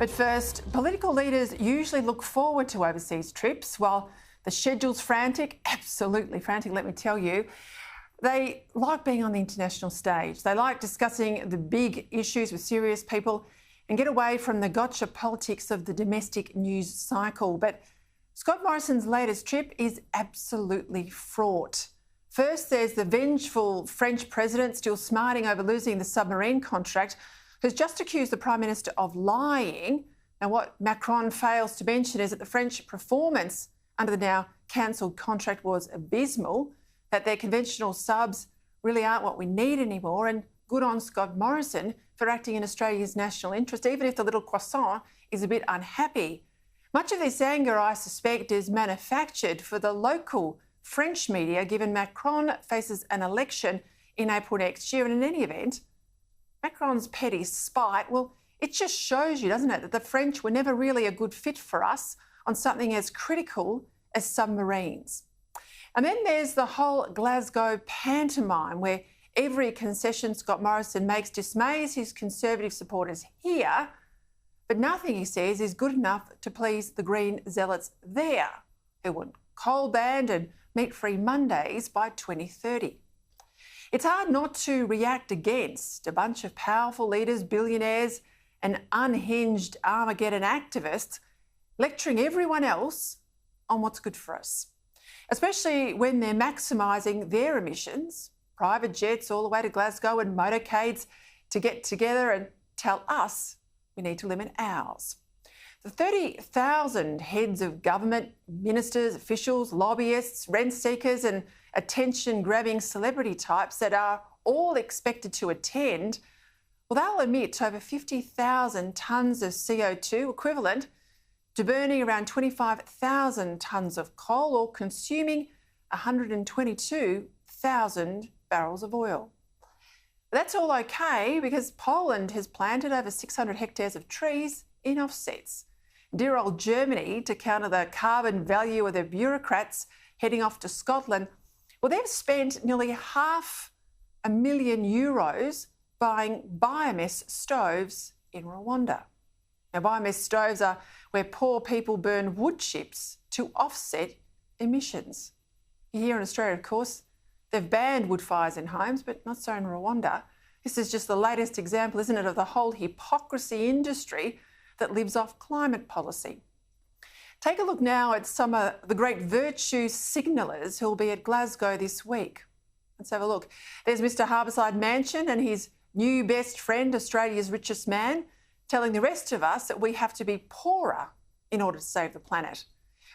But first, political leaders usually look forward to overseas trips, while the schedule's frantic, absolutely frantic, let me tell you. They like being on the international stage. They like discussing the big issues with serious people and get away from the gotcha politics of the domestic news cycle. But Scott Morrison's latest trip is absolutely fraught. First, there's the vengeful French president still smarting over losing the submarine contract, who's just accused the Prime Minister of lying. Now, what Macron fails to mention is that the French performance under the now cancelled contract was abysmal, that their conventional subs really aren't what we need anymore, and good on Scott Morrison for acting in Australia's national interest, even if the little croissant is a bit unhappy. Much of this anger, I suspect, is manufactured for the local French media, given Macron faces an election in April next year. And in any event, Macron's petty spite, well, it just shows you, doesn't it, that the French were never really a good fit for us on something as critical as submarines. And then there's the whole Glasgow pantomime, where every concession Scott Morrison makes dismays his Conservative supporters here, but nothing, he says, is good enough to please the Green zealots there, who want coal banned and meat-free Mondays by 2030. It's hard not to react against a bunch of powerful leaders, billionaires and unhinged Armageddon activists lecturing everyone else on what's good for us, especially when they're maximising their emissions, private jets all the way to Glasgow and motorcades to get together and tell us we need to limit ours. The 30,000 heads of government, ministers, officials, lobbyists, rent seekers and attention-grabbing celebrity types that are all expected to attend, well, they'll emit over 50,000 tonnes of CO2, equivalent to burning around 25,000 tonnes of coal or consuming 122,000 barrels of oil. But that's all okay because Poland has planted over 600 hectares of trees in offsets. Dear old Germany, to counter the carbon value of their bureaucrats heading off to Scotland, well, they've spent nearly €500,000 buying biomass stoves in Rwanda. Now, biomass stoves are where poor people burn wood chips to offset emissions. Here in Australia, of course, they've banned wood fires in homes, but not so in Rwanda. This is just the latest example, isn't it, of the whole hypocrisy industry that lives off climate policy. Take a look now at some of the great virtue signallers who'll be at Glasgow this week. Let's have a look. There's Mr Harbourside Mansion and his new best friend, Australia's richest man, telling the rest of us that we have to be poorer in order to save the planet.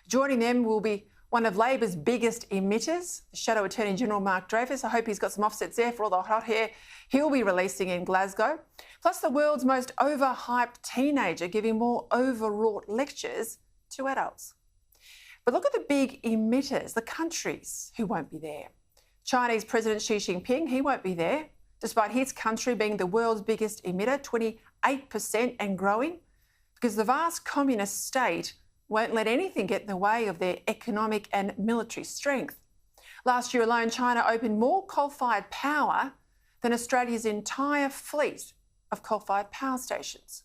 Joining them will be one of Labor's biggest emitters, the Shadow Attorney General Mark Dreyfus. I hope he's got some offsets there for all the hot air he'll be releasing in Glasgow. Plus the world's most overhyped teenager giving more overwrought lectures to adults. But look at the big emitters, the countries who won't be there. Chinese President Xi Jinping, he won't be there, despite his country being the world's biggest emitter, 28% and growing, because the vast communist state won't let anything get in the way of their economic and military strength. Last year alone, China opened more coal-fired power than Australia's entire fleet of coal-fired power stations.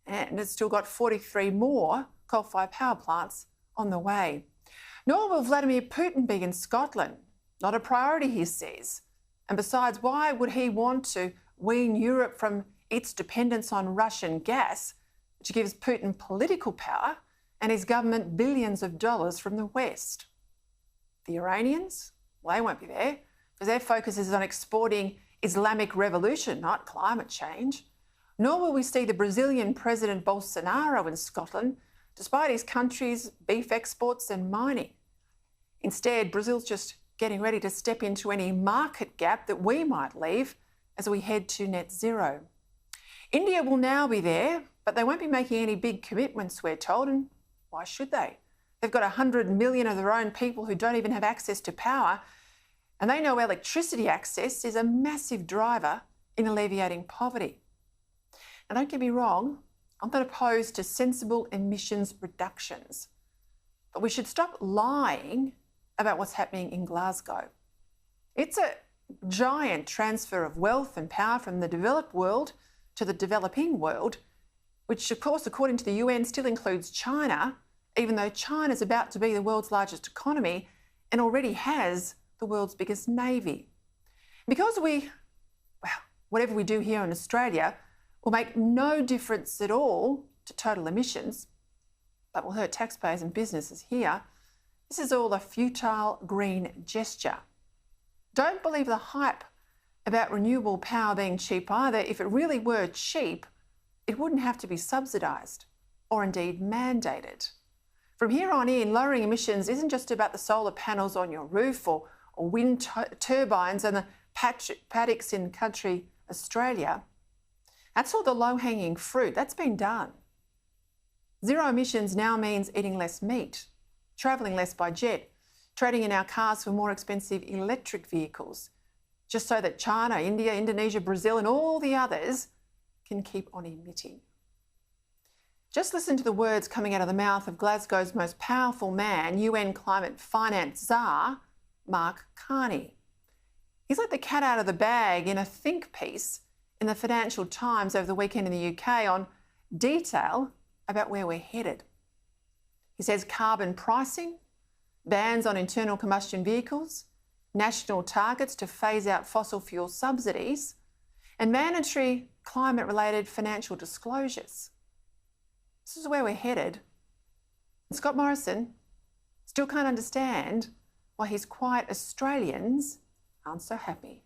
And it's still got 43 more coal-fired power plants on the way. Nor will Vladimir Putin be in Scotland. Not a priority, he says. And besides, why would he want to wean Europe from its dependence on Russian gas, which gives Putin political power and his government billions of dollars from the West? The Iranians? Well, they won't be there because their focus is on exporting Islamic revolution, not climate change. Nor will we see the Brazilian President Bolsonaro in Scotland, despite his country's beef exports and mining. Instead, Brazil's just getting ready to step into any market gap that we might leave as we head to net zero. India will now be there, but they won't be making any big commitments, we're told, and why should they? They've got 100 million of their own people who don't even have access to power, and they know electricity access is a massive driver in alleviating poverty. Now, don't get me wrong, I'm not opposed to sensible emissions reductions, but we should stop lying about what's happening in Glasgow. It's a giant transfer of wealth and power from the developed world to the developing world, which of course, according to the UN, still includes China, even though China is about to be the world's largest economy and already has the world's biggest navy. Because whatever we do here in Australia will make no difference at all to total emissions, but will hurt taxpayers and businesses here, this is all a futile green gesture. Don't believe the hype about renewable power being cheap either. If it really were cheap, it wouldn't have to be subsidised or indeed mandated. From here on in, lowering emissions isn't just about the solar panels on your roof or wind turbines and the paddocks in country Australia. That's all the low-hanging fruit. That's been done. Zero emissions now means eating less meat, travelling less by jet, trading in our cars for more expensive electric vehicles, just so that China, India, Indonesia, Brazil and all the others can keep on emitting. Just listen to the words coming out of the mouth of Glasgow's most powerful man, UN climate finance czar, Mark Carney. He's let the cat out of the bag in a think piece in the Financial Times over the weekend in the UK on detail about where we're headed. He says carbon pricing, bans on internal combustion vehicles, national targets to phase out fossil fuel subsidies, and mandatory climate-related financial disclosures. This is where we're headed. And Scott Morrison still can't understand why his quiet Australians aren't so happy.